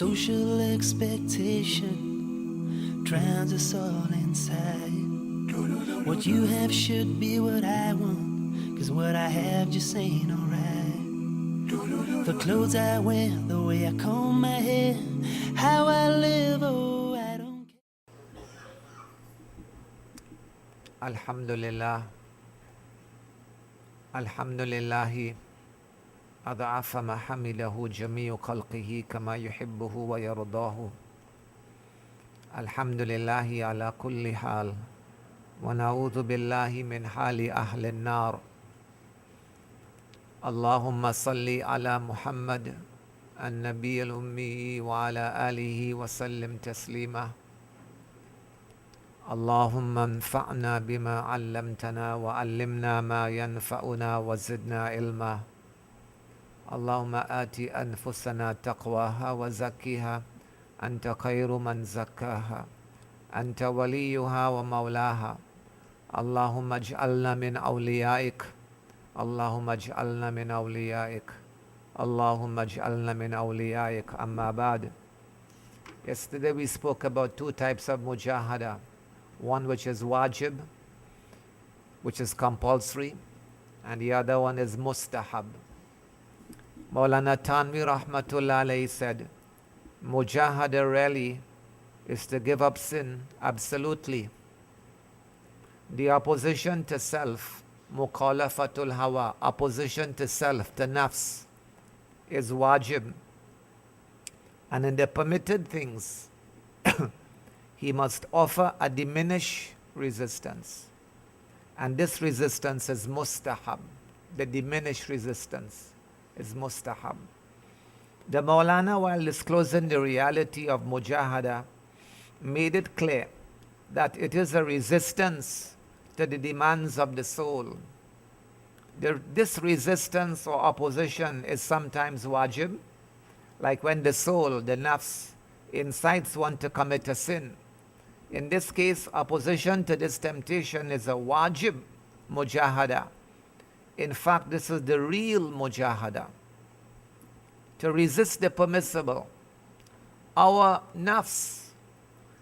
Social expectation drowns us all inside. What you have should be what I want, 'cause what I have just ain't alright. The clothes I wear, the way I comb my hair, how I live, oh, I don't care. Alhamdulillah. Alhamdulillahi. أضعف ما حمله جميع خلقه كما يحبه ويرضاه. الحمد لله على كل حال ونعوذ بالله من حال أهل النار. اللهم صل على محمد النبي الأمي وعلى آله وسلم تسليما. اللهم انفعنا بما علمتنا وعلمنا ما ينفعنا وزدنا علما. اللهم آت أنفسنا تقواها وزكيها أنت خير من زكاها أنت وليها ومولاها. اللهم اجعلنا من أوليائك. اللهم اجعلنا من أوليائك. اللهم اجعلنا من أوليائك. أما بعد. Yesterday we spoke about two types of Mujaahadah. One which is wajib, which is compulsory, and the other one is mustahab. Maulana Tanvi Rahmatullah alayhi said, Mujaahadah really is to give up sin absolutely. The opposition to self, mukhalafatul hawa, opposition to self, to nafs, is wajib. And in the permitted things, he must offer a diminished resistance. And this resistance is mustahab. The diminished resistance is mustahab. The Maulana, while disclosing the reality of Mujaahadah, made it clear that it is a resistance to the demands of the soul. This resistance or opposition is sometimes wajib, like when the soul, the nafs, incites one to commit a sin. In this case, opposition to this temptation is a wajib Mujaahadah. In fact, this is the real Mujaahadah. To resist the permissible. Our nafs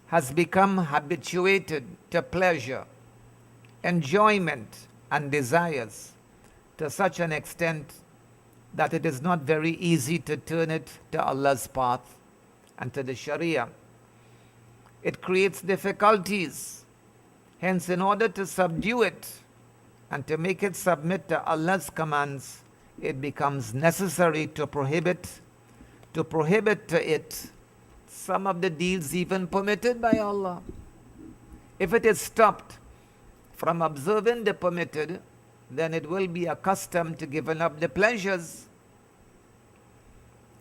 has become habituated to pleasure, enjoyment, and desires to such an extent that it is not very easy to turn it to Allah's path and to the Sharia. It creates difficulties. Hence, in order to subdue it and to make it submit to Allah's commands, it becomes necessary to prohibit to it some of the deeds even permitted by Allah. If it is stopped from observing the permitted, then it will be accustomed to giving up the pleasures.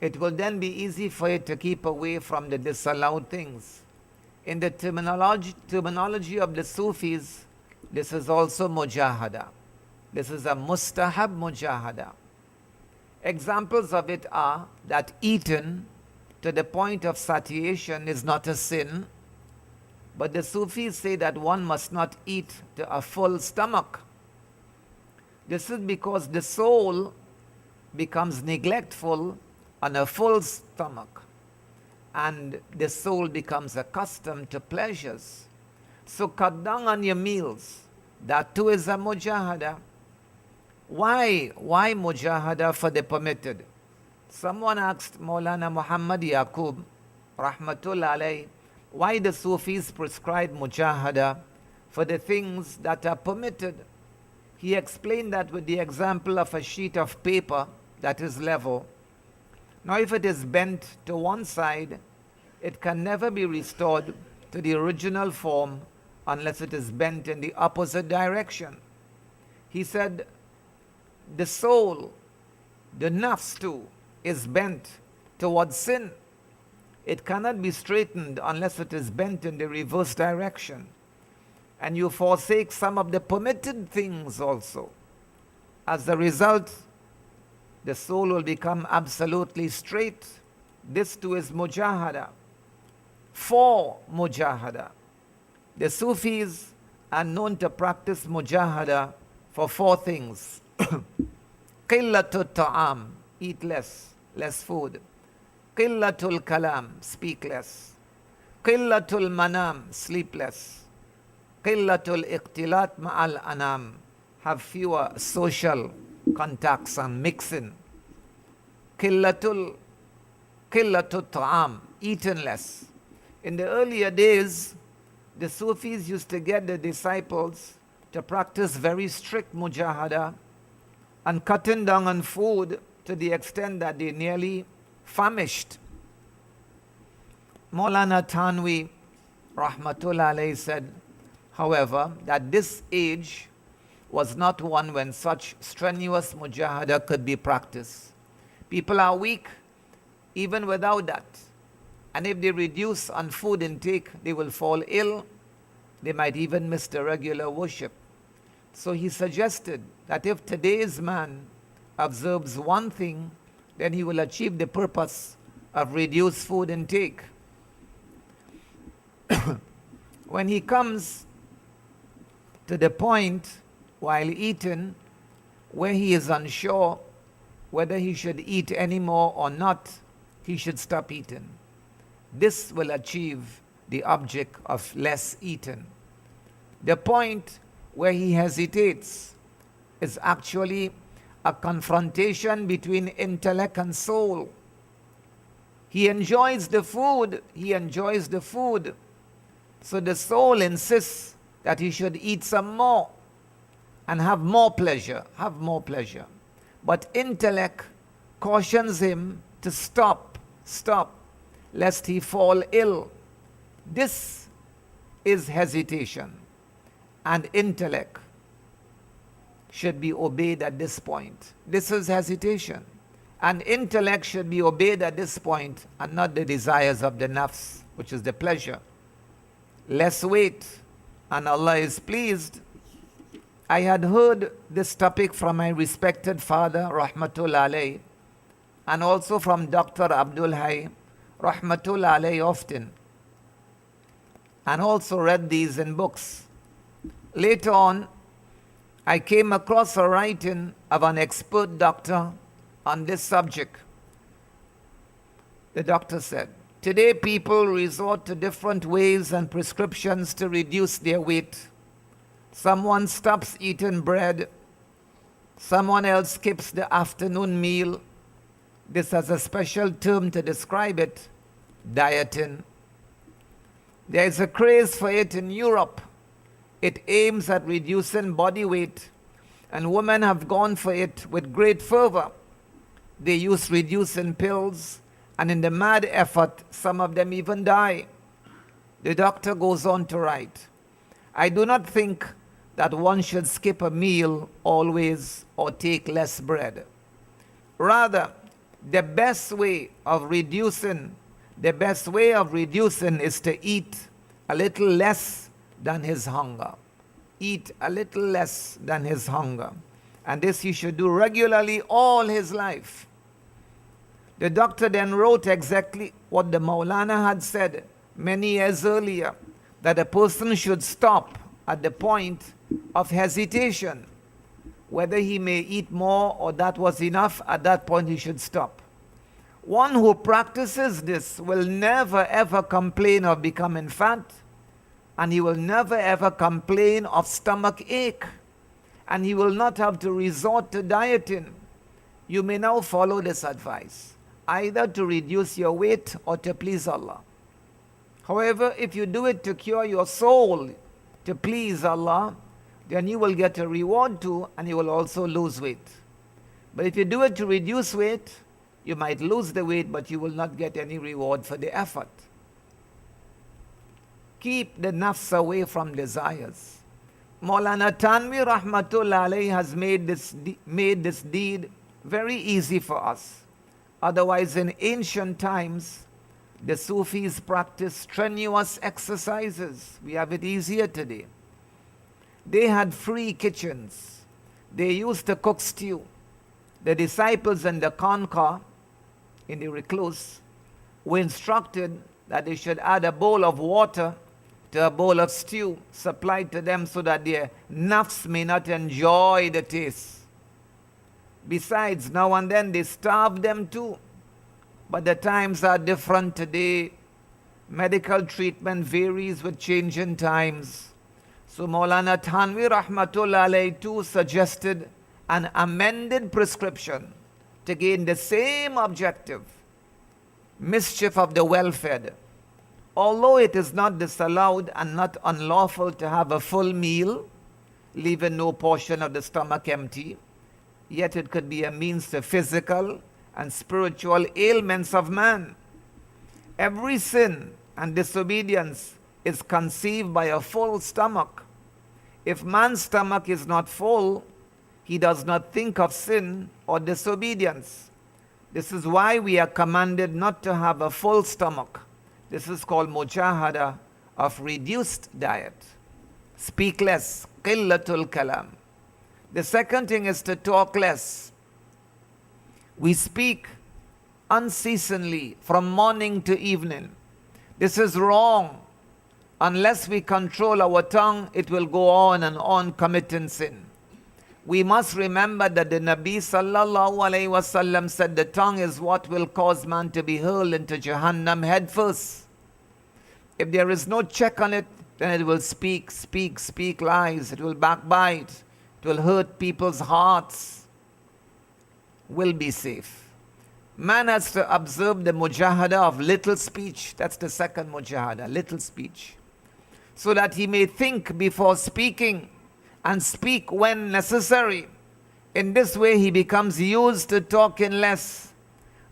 It will then be easy for it to keep away from the disallowed things. In the terminology of the Sufis, this is also Mujaahadah. This is a mustahab Mujaahadah. Examples of it are that eating to the point of satiation is not a sin, but the Sufis say that one must not eat to a full stomach. This is because the soul becomes neglectful on a full stomach, and the soul becomes accustomed to pleasures. So cut down on your meals. That too is a Mujaahadah. Why Mujaahadah for the permitted? Someone asked Maulana Muhammad Yaqub Rahmatullah alayhi, why the Sufis prescribe Mujaahadah for the things that are permitted. He explained that with the example of a sheet of paper that is level. Now if it is bent to one side, it can never be restored to the original form unless it is bent in the opposite direction. He said, the soul, the nafs too, is bent towards sin. It cannot be straightened unless it is bent in the reverse direction. And you forsake some of the permitted things also. As a result, the soul will become absolutely straight. This too is Mujaahadah. For Mujaahadah. The Sufis are known to practice Mujaahadah for four things. Qillatu ta'am, eat less food. Qillatul kalam, speak less. Qillatul manam, sleep less. Qillatul iqtilat ma'al anam, have fewer social contacts and mixing. Qillatul ta'am, eaten less. In the earlier days, the Sufis used to get the disciples to practice very strict mujahadah and cutting down on food to the extent that they nearly famished. Maulana Thanwi, rahmatullah alayhi, said, however, that this age was not one when such strenuous mujahadah could be practiced. People are weak even without that. And if they reduce on food intake, they will fall ill. They might even miss the regular worship. So he suggested that if today's man observes one thing, then he will achieve the purpose of reduced food intake. When he comes to the point while eating where he is unsure whether he should eat anymore or not, he should stop eating. This will achieve the object of less eating. The point where he hesitates is actually a confrontation between intellect and soul. He enjoys the food, so the soul insists that he should eat some more and have more pleasure. But intellect cautions him to stop, lest he fall ill. This is hesitation, and intellect should be obeyed at this point. This is hesitation, and intellect should be obeyed at this point, and not the desires of the nafs, which is the pleasure. Less weight, and Allah is pleased. I had heard this topic from my respected father, rahmatullah alayhi, and also from Dr. Abdul, rahmatullah alayhi, often, and also read these in books. Later on, I came across a writing of an expert doctor on this subject. The doctor said, today people resort to different ways and prescriptions to reduce their weight. Someone stops eating bread. Someone else skips the afternoon meal. This has a special term to describe it, dieting. There is a craze for it in Europe. It aims at reducing body weight, and women have gone for it with great fervor. They use reducing pills, and in the mad effort, some of them even die. The doctor goes on to write, I do not think that one should skip a meal always or take less bread. Rather, the best way of reducing is to eat a little less than his hunger. Eat a little less than his hunger. And this he should do regularly all his life. The doctor then wrote exactly what the Maulana had said many years earlier, that a person should stop at the point of hesitation. Whether he may eat more or that was enough, at that point he should stop. One who practices this will never ever complain of becoming fat, and he will never ever complain of stomach ache, and he will not have to resort to dieting. You may now follow this advice, either to reduce your weight or to please Allah. However, if you do it to cure your soul, to please Allah, then you will get a reward too, and you will also lose weight. But if you do it to reduce weight, you might lose the weight, but you will not get any reward for the effort. Keep the nafs away from desires. Maulana Thanwi rahmatullah alayhi has made this deed very easy for us. Otherwise, in ancient times, the Sufis practiced strenuous exercises. We have it easier today. They had free kitchens. They used to cook stew. The disciples in the Khanqa, in the recluse, were instructed that they should add a bowl of water to a bowl of stew supplied to them so that their nafs may not enjoy the taste. Besides, now and then they starved them too. But the times are different today. Medical treatment varies with changing times. So Maulana Thanvi Rahmatullah Alayhi too suggested an amended prescription to gain the same objective, mischief of the well-fed. Although it is not disallowed and not unlawful to have a full meal, leaving no portion of the stomach empty, yet it could be a means to physical and spiritual ailments of man. Every sin and disobedience is conceived by a full stomach. If man's stomach is not full, he does not think of sin or disobedience. This is why we are commanded not to have a full stomach. This is called Mujaahadah of reduced diet. Speak less, qillatul kalam. The second thing is to talk less. We speak unceasingly from morning to evening. This is wrong. Unless we control our tongue, it will go on and on committing sin. We must remember that the Nabi sallallahu alayhi wasallam said the tongue is what will cause man to be hurled into Jahannam head first. If there is no check on it, then it will speak lies. It will backbite. It will hurt people's hearts. Will be safe. Man has to observe the Mujaahadah of little speech. That's the second Mujaahadah, little speech. So that he may think before speaking and speak when necessary. In this way he becomes used to talking less.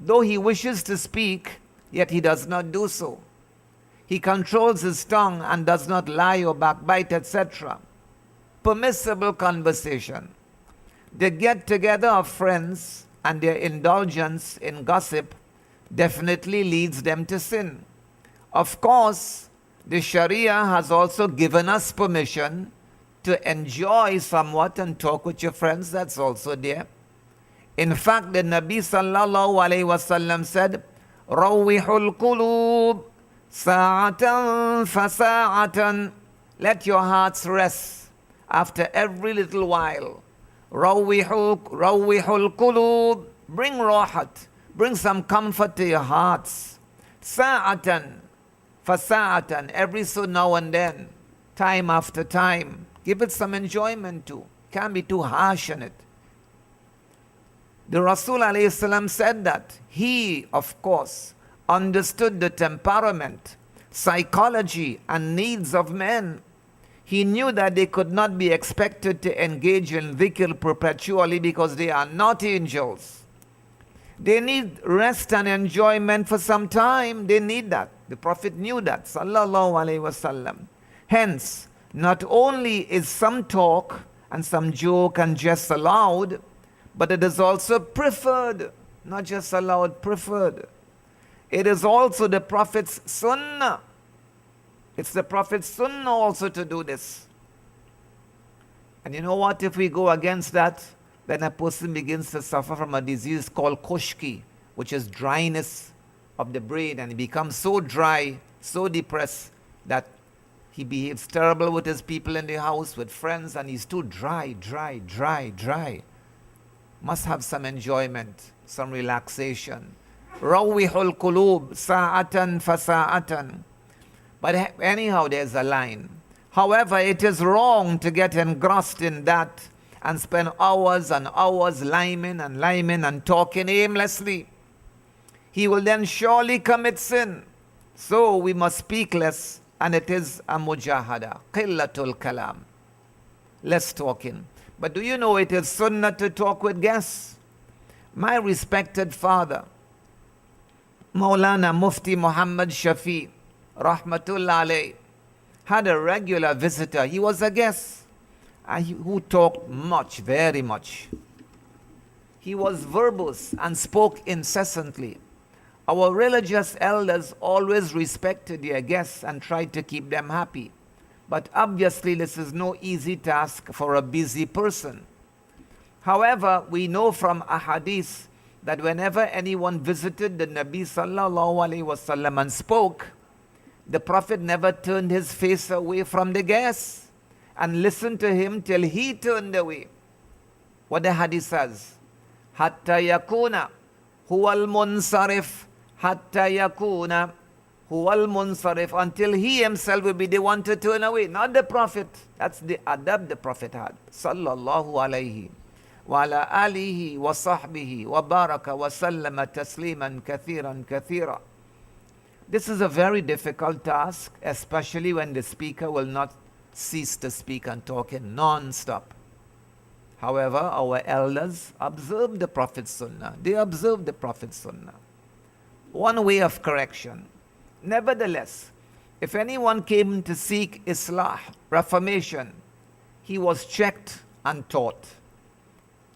Though he wishes to speak, yet he does not do so. He controls his tongue and does not lie or backbite, etc. Permissible conversation. The get-together of friends and their indulgence in gossip definitely leads them to sin. Of course, the Sharia has also given us permission to enjoy somewhat and talk with your friends. That's also there. In fact, the Nabi sallallahu alayhi wasallam said, "Rawihul qulub sa'atan fasa'atan." Let your hearts rest after every little while. Rawihul qulub. Bring rahat. Bring some comfort to your hearts. Sa'atan fasa'atan. Every so now and then, time after time. Give it some enjoyment too. Can't be too harsh on it. The Rasul alayhi salam said that he, of course, understood the temperament, psychology, and needs of men. He knew that they could not be expected to engage in dhikr perpetually because they are not angels. They need rest and enjoyment for some time. They need that. The Prophet knew that, sallallahu alayhi wasallam. Hence, not only is some talk and some joke and jest allowed, but it is also preferred. Not just allowed, preferred. It is also the Prophet's sunnah. It's the Prophet's sunnah also to do this. And you know what? If we go against that, then a person begins to suffer from a disease called kushki, which is dryness of the brain, and he becomes so dry, so depressed, that he behaves terrible with his people in the house, with friends, and he's too dry. Must have some enjoyment, some relaxation. Rawihul qulub sa'atan fasa'atan. But anyhow, there's a line. However, it is wrong to get engrossed in that and spend hours and hours liming and talking aimlessly. He will then surely commit sin. So we must speak less, and it is a mujahada, qillatul kalam, less talking. But do you know it is sunnah to talk with guests? My respected father, Maulana Mufti Muhammad Shafi, rahmatullah alayh, had a regular visitor. He was a guest who talked much, very much. He was verbose and spoke incessantly. Our religious elders always respected their guests and tried to keep them happy. But obviously this is no easy task for a busy person. However, we know from ahadith that whenever anyone visited the Nabi sallallahu alaihi wasallam and spoke, the Prophet never turned his face away from the guest and listened to him till he turned away. What the hadith says, hatta yakuna huwal munsarif hatta yakuna huwal munsarif, until he himself will be the one to turn away, not the Prophet. That's the adab the Prophet had. Sallallahu alayhi wa ala alihi wa sahbihi wa baraka wa sallama tasliman kathiran kathira. This is a very difficult task, especially when the speaker will not cease to speak and talk in non-stop. However, our elders observed the Prophet's sunnah. They observed the Prophet's sunnah. One way of correction. Nevertheless, if anyone came to seek islah, reformation, he was checked and taught.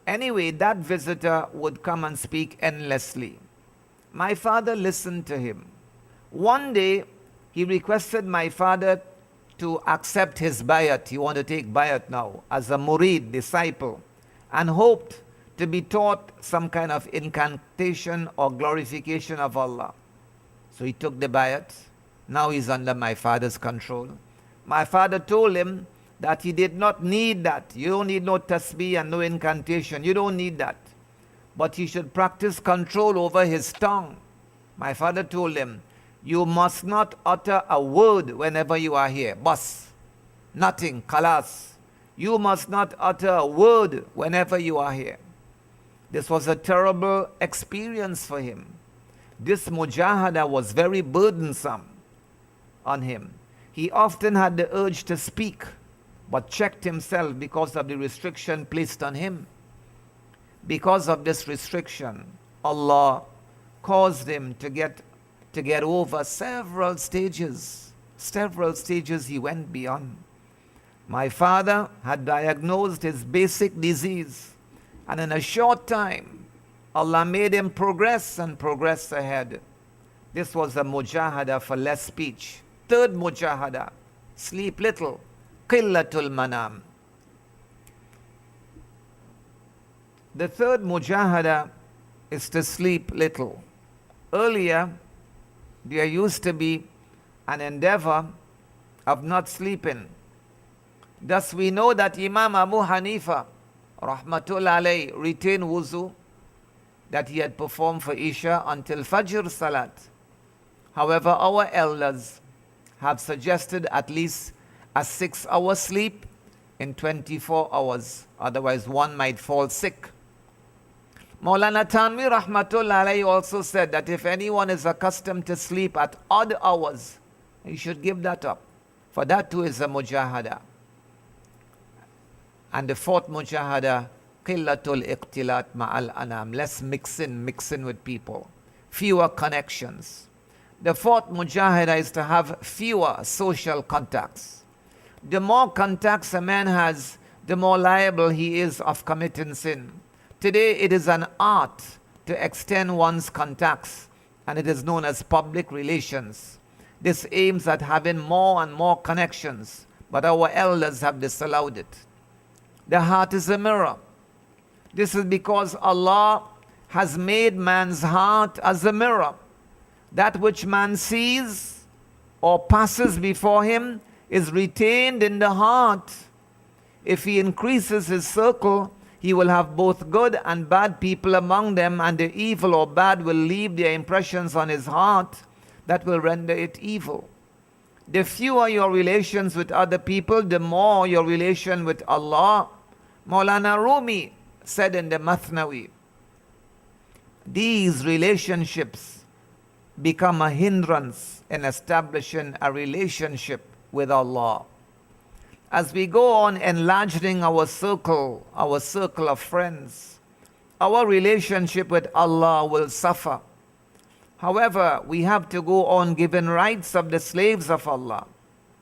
Anyway, that visitor would come and speak endlessly. My father listened to him. One day, he requested my father to accept his bayat. He wanted to take bayat now as a murid, disciple, and hoped to be taught some kind of incantation or glorification of Allah. So he took the bayat. Now he's under my father's control. My father told him that he did not need that. You don't need no tasbih and no incantation. You don't need that. But he should practice control over his tongue. My father told him, you must not utter a word whenever you are here. Bas. Nothing. Khalas. You must not utter a word whenever you are here. This was a terrible experience for him. This mujahadah was very burdensome on him. He often had the urge to speak, but checked himself because of the restriction placed on him. Because of this restriction, Allah caused him to get over several stages. Several stages he went beyond. My father had diagnosed his basic disease, and in a short time, Allah made him progress and progress ahead. This was a mujahadah for less speech. Third mujahadah, sleep little, qillatul manam. The third mujahadah is to sleep little. Earlier, there used to be an endeavor of not sleeping. Thus we know that Imam Abu Hanifa, rahmatullah alayhi, retained wuzu that he had performed for Isha until Fajr Salat. However, our elders have suggested at least a 6-hour sleep in 24 hours. Otherwise, one might fall sick. Maulana Tanvi rahmatullah alayhi also said that if anyone is accustomed to sleep at odd hours, he should give that up. For that too is a mujahadah. And the fourth mujahadah, qillatul iqtilat ma'al anam. Less mixing with people. Fewer connections. The fourth mujahadah is to have fewer social contacts. The more contacts a man has, the more liable he is of committing sin. Today it is an art to extend one's contacts, and it is known as public relations. This aims at having more and more connections, but our elders have disallowed it. The heart is a mirror. This is because Allah has made man's heart as a mirror. That which man sees or passes before him is retained in the heart. If he increases his circle, he will have both good and bad people among them, and the evil or bad will leave their impressions on his heart that will render it evil. The fewer your relations with other people, the more your relation with Allah. Maulana Rumi said in the Mathnawi, these relationships become a hindrance in establishing a relationship with Allah. As we go on enlarging our circle of friends, our relationship with Allah will suffer. However, we have to go on giving rights of the slaves of Allah.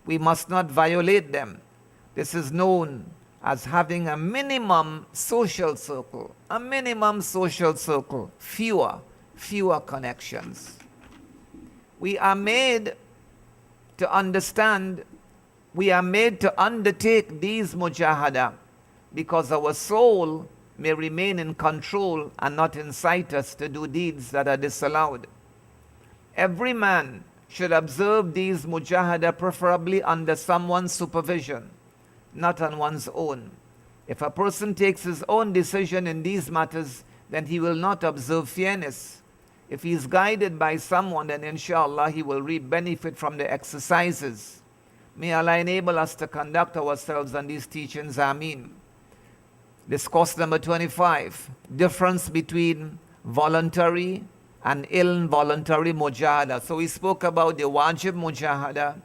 We must not violate them. This is known as having a minimum social circle. A minimum social circle. Fewer connections. We are made to understand, we are made to undertake these mujahadah because our soul may remain in control and not incite us to do deeds that are disallowed. Every man should observe these mujahadah preferably under someone's supervision, not on one's own. If a person takes his own decision in these matters, then he will not observe fairness. If he is guided by someone, then inshallah he will reap benefit from the exercises. May Allah enable us to conduct ourselves on these teachings. Ameen. Discourse number 25. Difference between voluntary and involuntary mujahadah. So we spoke about the wajib mujahadah,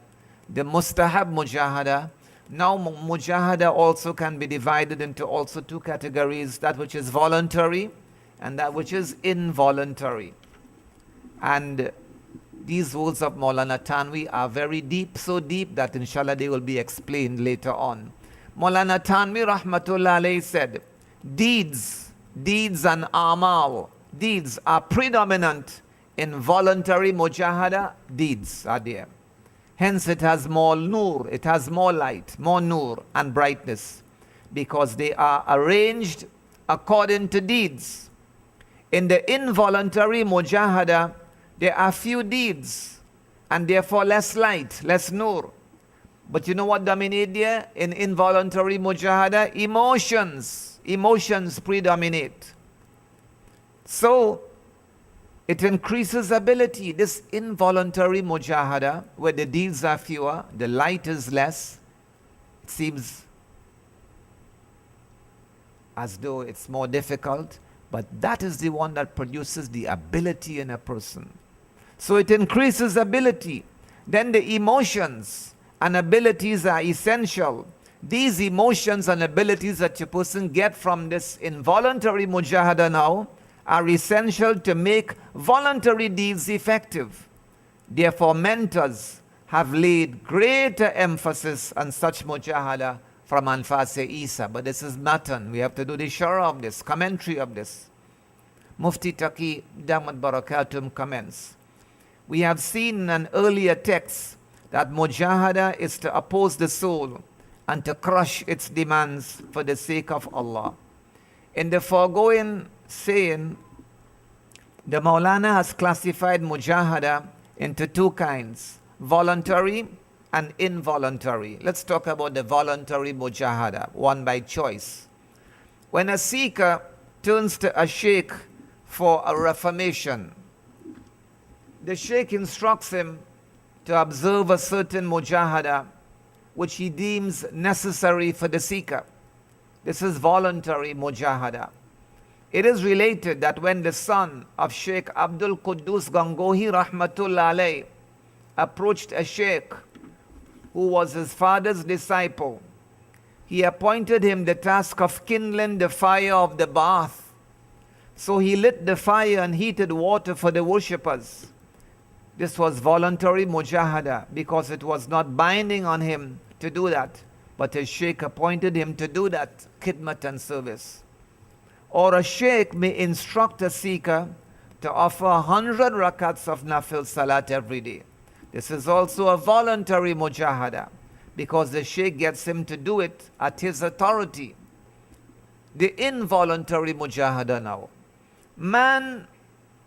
the mustahab mujahadah. Now mujahadah also can be divided into also two categories, that which is voluntary and that which is involuntary. And these words of Maulana Tanwi are very deep, so deep that inshallah they will be explained later on. Maulana Tanwi rahmatullah alayhi said, deeds and amal, deeds are predominant in voluntary mujahadah. Deeds are there. Hence it has more nur, it has more light, more nur and brightness, because they are arranged according to deeds. In the involuntary mujahadah, there are few deeds and therefore less light, less nur. But you know what dominates there? In involuntary mujahadah, emotions predominate. So it increases ability. This involuntary mujahadah, where the deeds are fewer, the light is less, it seems as though it's more difficult, but that is the one that produces the ability in a person. So it increases ability. Then the emotions and abilities are essential. These emotions and abilities that a person get from this involuntary mujahadah now are essential to make voluntary deeds effective. Therefore, mentors have laid greater emphasis on such mujahadah from Anfas Isa. But this is matan. We have to do the sharh of this, commentary of this. Mufti Taqi Damat Barakatum comments. We have seen in an earlier text that mujahadah is to oppose the soul and to crush its demands for the sake of Allah. In the foregoing saying, the Maulana has classified mujahadah into two kinds, voluntary and involuntary. Let's talk about the voluntary mujahadah, one by choice. When a seeker turns to a sheikh for a reformation, the sheikh instructs him to observe a certain mujahadah which he deems necessary for the seeker. This is voluntary mujahadah. It is related that when the son of Sheikh Abdul Quddus Gangohi rahmatullah alayh approached a sheikh who was his father's disciple, he appointed him the task of kindling the fire of the bath. So he lit the fire and heated water for the worshippers. This was voluntary mujahadah because it was not binding on him to do that, but his sheikh appointed him to do that khidmat and service. Or a sheikh may instruct a seeker to offer 100 rakats of nafil salat every day. This is also a voluntary mujahadah because the sheikh gets him to do it at his authority. The involuntary mujahadah now. Man,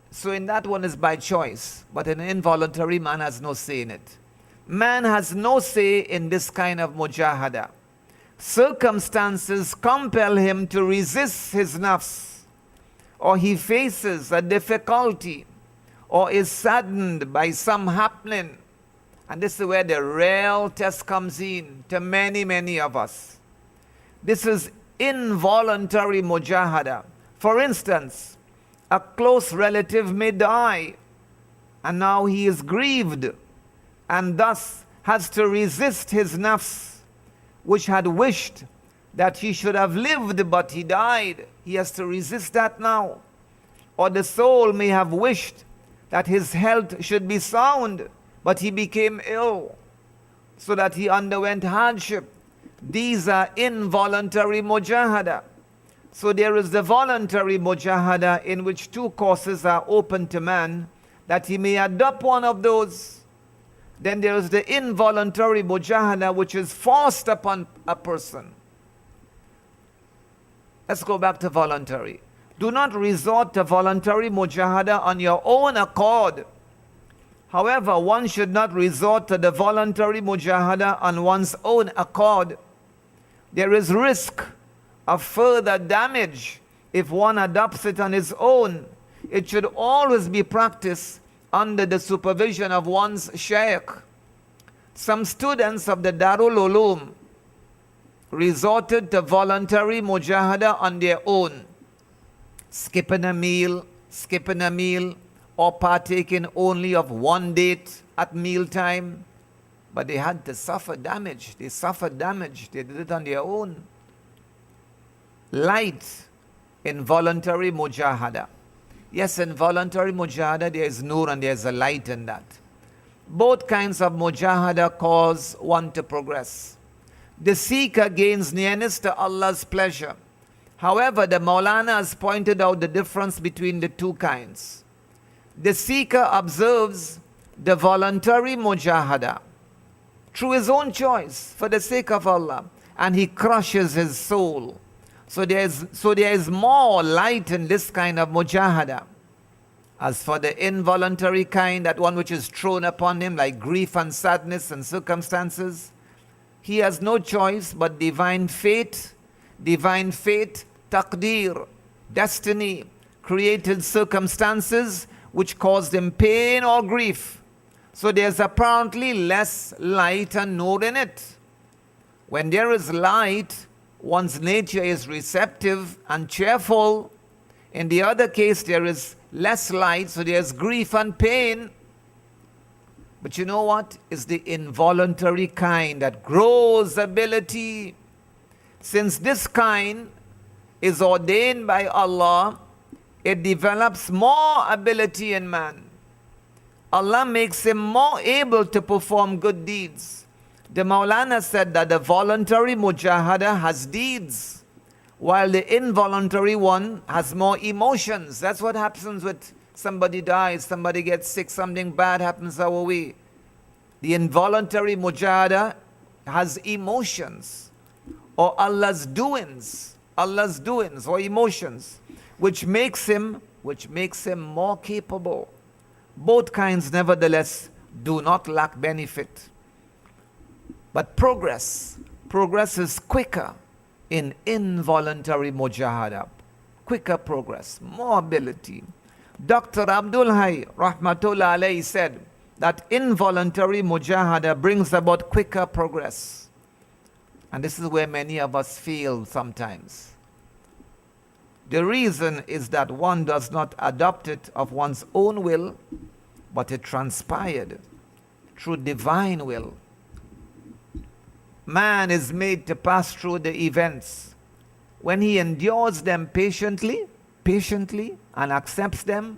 so in that one is by choice, but an involuntary man has no say in it. Man has no say in this kind of mujahadah. Circumstances compel him to resist his nafs, or he faces a difficulty, or is saddened by some happening. And this is where the real test comes in to many of us. This is involuntary mujahadah. For instance, a close relative may die, and now he is grieved, and thus has to resist his nafs, which had wished that he should have lived but he died. He has to resist that now. Or the soul may have wished that his health should be sound, but he became ill, so that he underwent hardship. These are involuntary mujahadah. So there is the voluntary mujahadah in which two courses are open to man, that he may adopt one of those. Then there is the involuntary mujahadah which is forced upon a person. Let's go back to voluntary. Do not resort to voluntary mujahadah on your own accord. However, one should not resort to the voluntary mujahadah on one's own accord. There is risk of further damage if one adopts it on his own. it should always be practiced under the supervision of one's shaykh. Some students of the Darul Ulum resorted to voluntary mujahadah on their own, skipping a meal, or partaking only of one date at mealtime. But they had to suffer damage. They suffered damage. They did it on their own. Light in voluntary mujahadah. Yes, in voluntary mujahadah there is nur and there is a light in that. Both kinds of mujahadah cause one to progress. The seeker gains nearness to Allah's pleasure. However, the Maulana has pointed out the difference between the two kinds. The seeker observes the voluntary mujahadah through his own choice for the sake of Allah, and he crushes his soul. So there is more light in this kind of mujahadah. As for the involuntary kind, that one which is thrown upon him like grief and sadness and circumstances, he has no choice but divine fate, taqdeer, destiny, created circumstances which caused him pain or grief. So there's apparently less light and nur in it. When there is light, one's nature is receptive and cheerful. In the other case, there is less light, so there's grief and pain. But you know what? It's the involuntary kind that grows ability. Since this kind is ordained by Allah, it develops more ability in man. Allah makes him more able to perform good deeds. The Maulana said that the voluntary mujahadah has deeds, while the involuntary one has more emotions. That's what happens with somebody dies, somebody gets sick, something bad happens our way. The involuntary mujahadah has emotions, or Allah's doings or emotions, which makes him more capable. Both kinds, nevertheless, do not lack benefit. But progress is quicker in involuntary mujahadah. Quicker progress, more ability. Dr. Abdul, rahmatullah alayhi, said that involuntary mujahadah brings about quicker progress. And this is where many of us fail sometimes. The reason is that one does not adopt it of one's own will, but it transpired through divine will. Man is made to pass through the events. When he endures them patiently, and accepts them,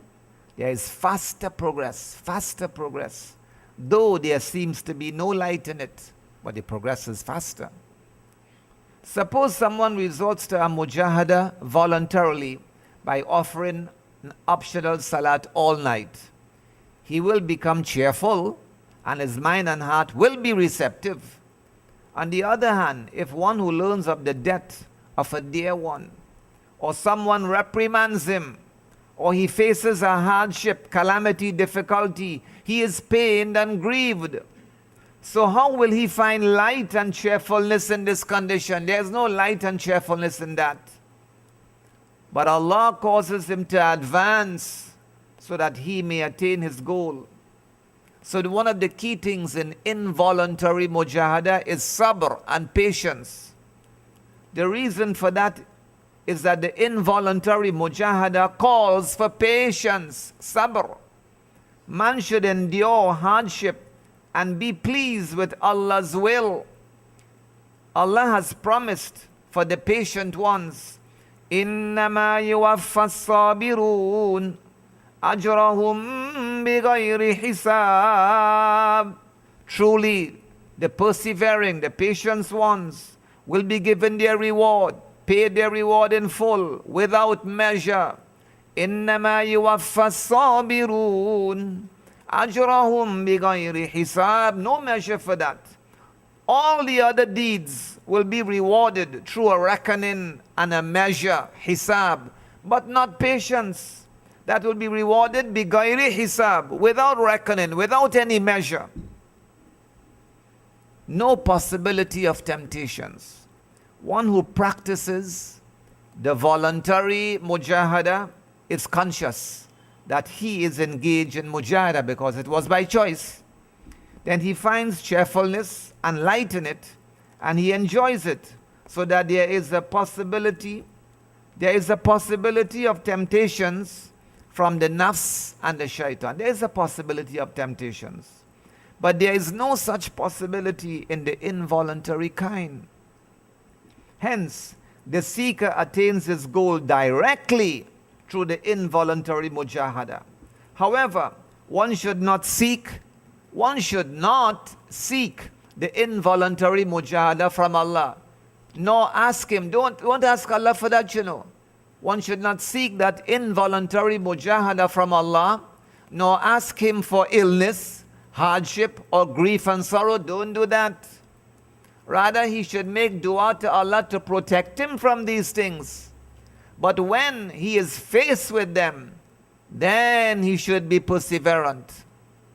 there is faster progress. Though there seems to be no light in it, but the progress is faster. Suppose someone resorts to a mujahadah voluntarily by offering an optional salat all night. He will become cheerful and his mind and heart will be receptive. On the other hand, if one who learns of the death of a dear one, or someone reprimands him, or he faces a hardship, calamity, difficulty, he is pained and grieved. So how will he find light and cheerfulness in this condition? There is no light and cheerfulness in that. But Allah causes him to advance so that he may attain his goal. So one of the key things in involuntary mujahadah is sabr and patience. The reason for that is that the involuntary mujahadah calls for patience, sabr. Man should endure hardship and be pleased with Allah's will. Allah has promised for the patient ones, إِنَّمَا يُوَفَّى الصَّابِرُونَ أَجْرَهُمْ بِغَيْرِ حِسَابٍ. Truly, the persevering, the patient ones will be given their reward, paid their reward in full, without measure. إِنَّمَا يُوَفَّى الصَّابِرُونَ أَجْرَهُمْ بِغَيْرِ حِسَابٍ. No measure for that. All the other deeds will be rewarded through a reckoning and a measure, hisab, but not patience. That will be rewarded بِغَيْرِ hisab, without reckoning, without any measure. No possibility of temptations. One who practices the voluntary mujahadah is conscious that he is engaged in mujahadah because it was by choice, then he finds cheerfulness and light in it, and he enjoys it, so that there is a possibility of temptations from the nafs and the shaitan. There is a possibility of temptations, but there is no such possibility in the involuntary kind. Hence, the seeker attains his goal directly through the involuntary mujahadah. However, one should not seek the involuntary mujahadah from Allah, nor ask him. Don't ask Allah for that, you know. One should not seek that involuntary mujahadah from Allah, nor ask him for illness, hardship, or grief and sorrow. Don't do that. Rather, he should make dua to Allah to protect him from these things. But when he is faced with them, then he should be perseverant,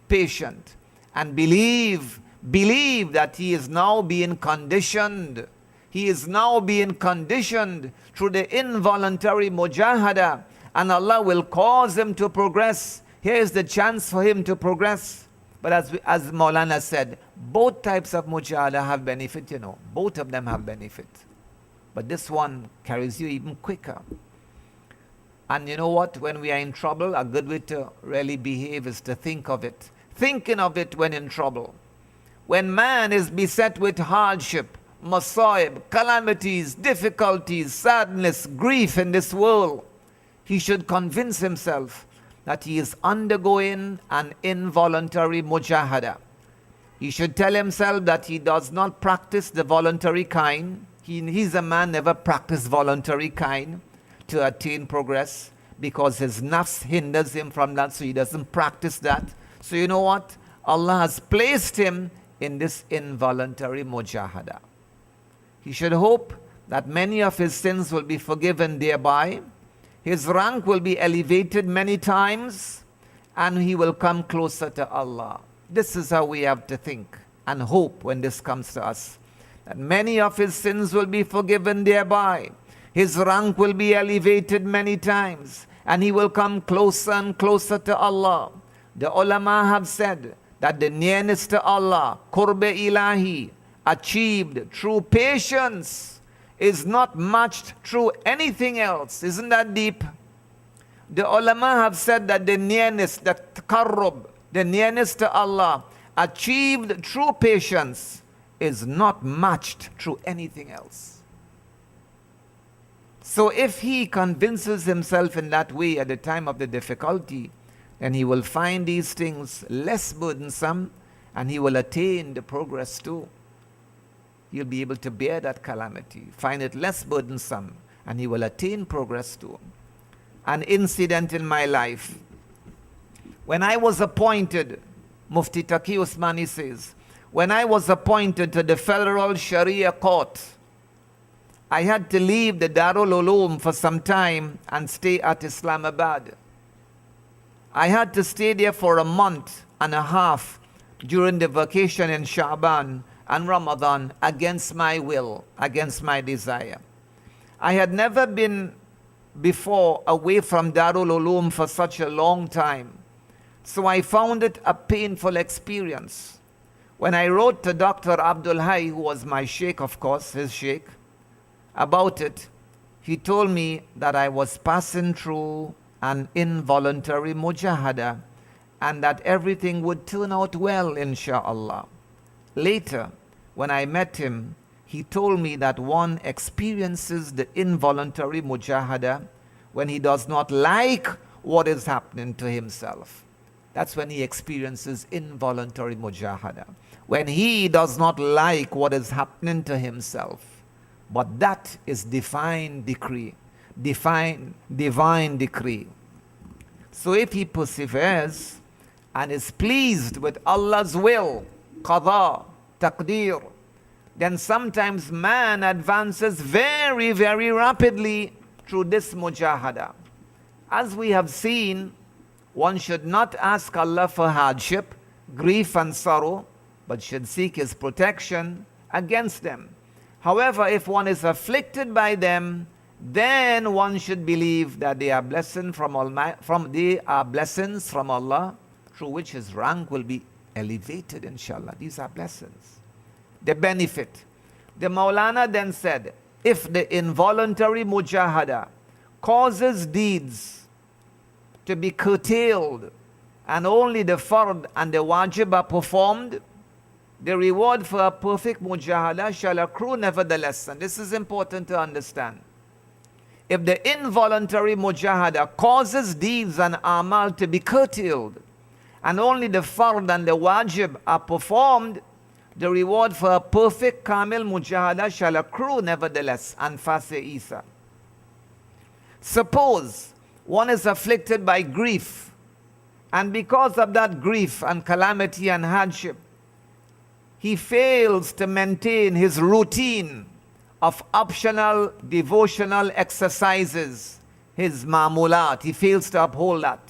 patient, and believe that he is now being conditioned. He is now being conditioned through the involuntary mujahadah, and Allah will cause him to progress. Here is the chance for him to progress. But as Maulana said, both types of mujahadah have benefit, you know. Both of them have benefit. But this one carries you even quicker. And you know what? When we are in trouble, a good way to really behave is to think of it. Thinking of it when in trouble. When man is beset with hardship, masaib, calamities, difficulties, sadness, grief in this world, he should convince himself that he is undergoing an involuntary mujahadah. He should tell himself that he does not practice the voluntary kind. He's a man never practiced voluntary kind to attain progress, because his nafs hinders him from that, so he doesn't practice that. So you know what? Allah has placed him in this involuntary mujahadah. He should hope that many of his sins will be forgiven thereby. His rank will be elevated many times, and he will come closer to Allah. This is how we have to think and hope when this comes to us, that many of his sins will be forgiven thereby. His rank will be elevated many times, and he will come closer and closer to Allah. The ulama have said that the nearness to Allah, qurb ilahi, achieved through patience, is not matched through anything else. Isn't that deep? The ulama have said that the nearness, the taqarrub, the nearness to Allah, achieved through patience, is not matched through anything else. So if he convinces himself in that way at the time of the difficulty, then he will find these things less burdensome, and he will attain the progress too. He'll be able to bear that calamity, find it less burdensome, and he will attain progress too. An incident in my life. When I was appointed, Mufti Taqi Usmani says, when I was appointed to the Federal Sharia Court, I had to leave the Darul Uloom for some time and stay at Islamabad. I had to stay there for a month and a half during the vacation in Sha'ban and Ramadan, against my will, against my desire. I had never been before away from Darul Uloom for such a long time, so I found it a painful experience. When I wrote to Dr. Abdul, who was my sheikh, of course, his sheikh, about it, he told me that I was passing through an involuntary mujahadah and that everything would turn out well, insha'Allah. Later, when I met him, he told me that one experiences the involuntary mujahadah when he does not like what is happening to himself. That's when he experiences involuntary mujahadah. When he does not like what is happening to himself. But that is divine decree. Divine decree. So if he perseveres and is pleased with Allah's will, qada, taqdeer, then sometimes man advances very, very rapidly through this mujahadah. As we have seen, one should not ask Allah for hardship, grief and sorrow, but should seek His protection against them. However, if one is afflicted by them, then one should believe that they are blessings from Allah, through which his rank will be elevated, inshallah. These are blessings. The benefit. The Maulana then said, if the involuntary mujahadah causes deeds to be curtailed and only the fard and the wajib are performed, the reward for a perfect mujahadah shall accrue nevertheless. And this is important to understand. If the involuntary mujahadah causes deeds and amal to be curtailed and only the fard and the wajib are performed, the reward for a perfect kamil mujahadah shall accrue nevertheless. Anfase Isa. Suppose one is afflicted by grief, and because of that grief and calamity and hardship, he fails to maintain his routine of optional devotional exercises, his ma'mulat. He fails to uphold that.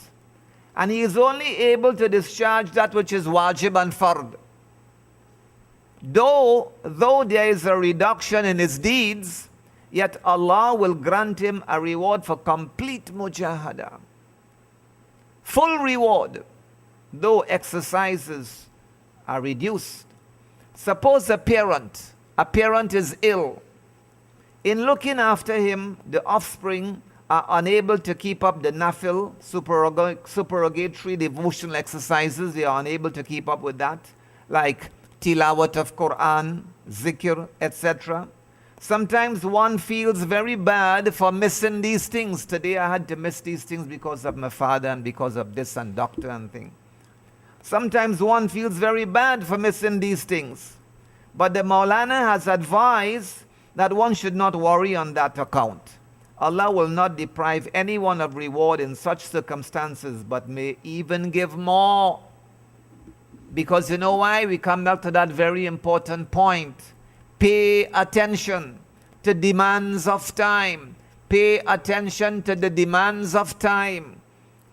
And he is only able to discharge that which is wajib and fard. Though there is a reduction in his deeds, yet Allah will grant him a reward for complete mujahadah. Full reward, though exercises are reduced. Suppose a parent is ill. In looking after him, the offspring are unable to keep up the nafil, supererogatory devotional exercises. They are unable to keep up with that, like tilawat of Quran, zikr, etc. Sometimes one feels very bad for missing these things. Today I had to miss these things because of my father and because of this and doctor and thing. Sometimes one feels very bad for missing these things. But the Maulana has advised that one should not worry on that account. Allah will not deprive anyone of reward in such circumstances, but may even give more. Because you know why? We come back to that very important point. Pay attention to demands of time. Pay attention to the demands of time.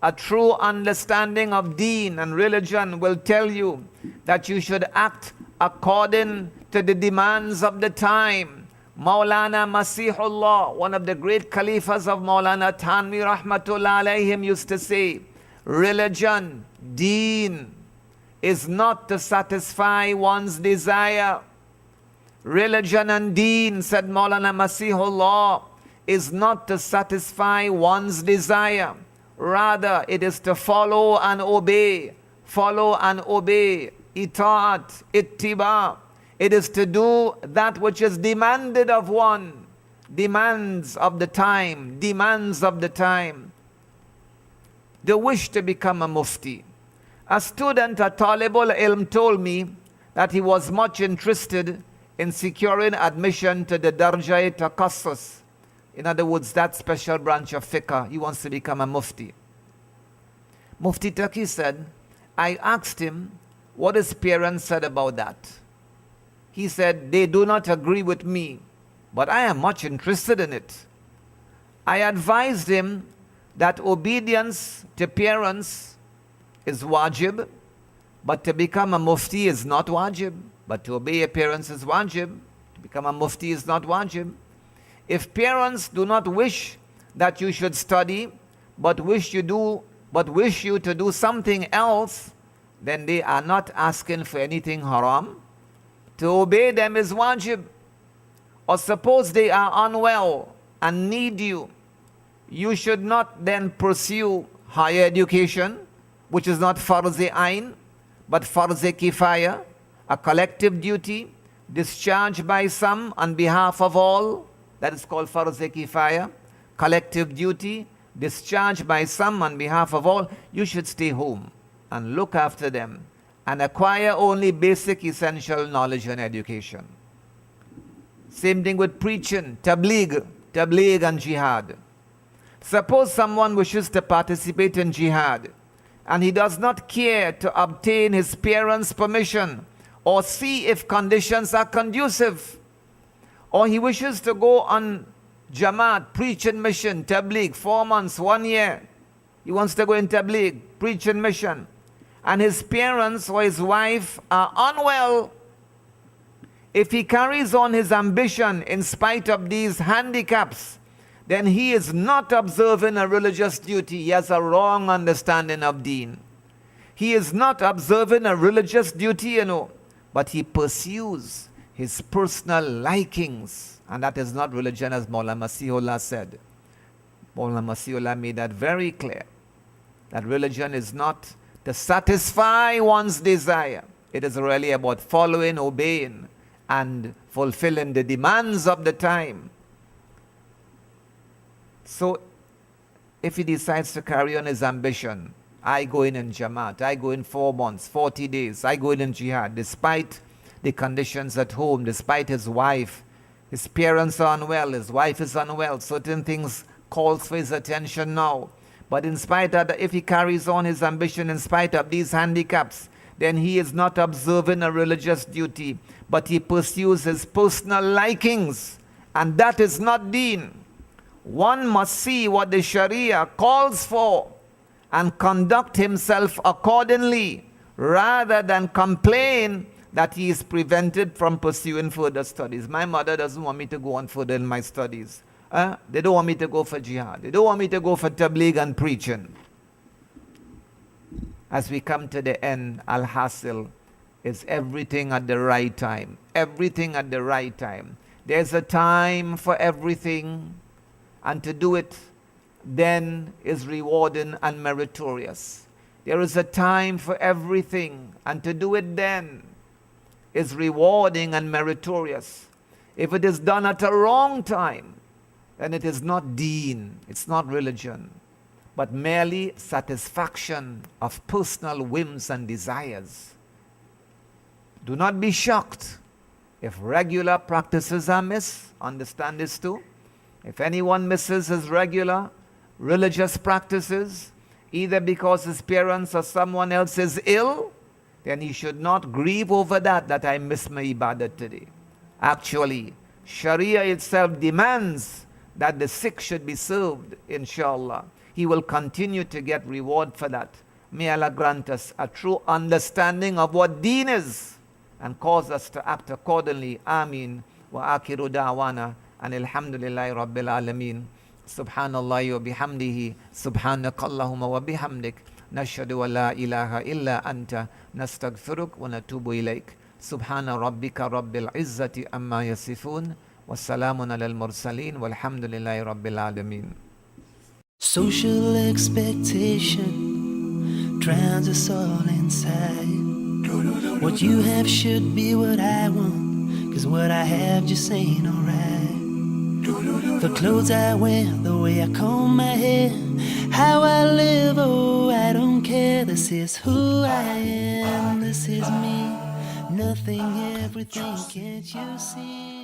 A true understanding of deen and religion will tell you that you should act according to the demands of the time. Maulana Masihullah, one of the great caliphs of Maulana Tanvi Rahmatullah alayhim, used to say, religion, deen, is not to satisfy one's desire. Religion and deen, said Maulana Masihullah, is not to satisfy one's desire. Rather, it is to follow and obey. Follow and obey. Itaat, ittiba. It is to do that which is demanded of one. Demands of the time. Demands of the time. The wish to become a mufti. A student at Talibul Ilm told me that he was much interested in securing admission to the Darjah Takassus. In other words, that special branch of fiqh. He wants to become a mufti. Mufti Taqi said, I asked him what his parents said about that. He said, they do not agree with me, but I am much interested in it. I advised him that obedience to parents is wajib, but to become a mufti is not wajib. But to obey your parents is wajib. To become a mufti is not wajib. If parents do not wish that you should study, but wish you to do something else, then they are not asking for anything haram. To obey them is wajib. Or suppose they are unwell and need you, you should not then pursue higher education, which is not farz-e ayn, but farz-e kifaya, a collective duty discharged by some on behalf of all. That is called farz-e kifaya, collective duty discharged by some on behalf of all. You should stay home and look after them and acquire only basic essential knowledge and education. Same thing with preaching, tabligh and jihad. Suppose someone wishes to participate in jihad and he does not care to obtain his parents' permission or see if conditions are conducive, or he wishes to go on Jamaat, preaching mission, tabligh, 4 months, 1 year. He wants to go in tabligh, preaching mission, and his parents or his wife are unwell. If he carries on his ambition in spite of these handicaps, then he is not observing a religious duty. He has a wrong understanding of deen. He is not observing a religious duty, but he pursues his personal likings. And that is not religion, as Maulana Masihullah said. Maulana Masihullah made that very clear. That religion is not to satisfy one's desire. It is really about following, obeying, and fulfilling the demands of the time. So, if he decides to carry on his ambition, I go in Jamaat, I go in 4 months, 40 days, I go in jihad, despite the conditions at home, despite his wife, his parents are unwell, his wife is unwell, certain things calls for his attention now. But in spite of that, if he carries on his ambition in spite of these handicaps, then he is not observing a religious duty, but he pursues his personal likings, and that is not deen. One must see what the Sharia calls for and conduct himself accordingly, rather than complain that he is prevented from pursuing further studies. My mother doesn't want me to go on further in my studies. They don't want me to go for jihad. They don't want me to go for tabligh and preaching. As we come to the end, al-hasil is everything at the right time. Everything at the right time. There's a time for everything, and to do it then is rewarding and meritorious. There is a time for everything, and to do it then is rewarding and meritorious. If it is done at a wrong time, then it is not deen, it's not religion, but merely satisfaction of personal whims and desires. Do not be shocked if regular practices are missed. Understand this too. If anyone misses his regular religious practices, either because his parents or someone else is ill, then he should not grieve over that I missed my ibadah today. Actually, Sharia itself demands that the sick should be served, inshallah. He will continue to get reward for that. May Allah grant us a true understanding of what deen is and cause us to act accordingly. Ameen. Wa akhiru da'wana and alhamdulillahi rabbil alameen. Subhanallah wa bihamdihi. Subhanakallahumma wa bihamdik. Nashhadu wa la ilaha illa anta. Nastaghfiruk wa natubu ilayk. Subhana rabbika rabbil izzati amma yasifun. Wassalamun alal mursaleen. Walhamdulillahi rabbil alameen. Social expectation drowns us all inside. What you have should be what I want, 'cause what I have just ain't alright. The clothes I wear, the way I comb my hair, how I live, oh I don't care. This is who I am, this is me. Nothing, everything, can't you see?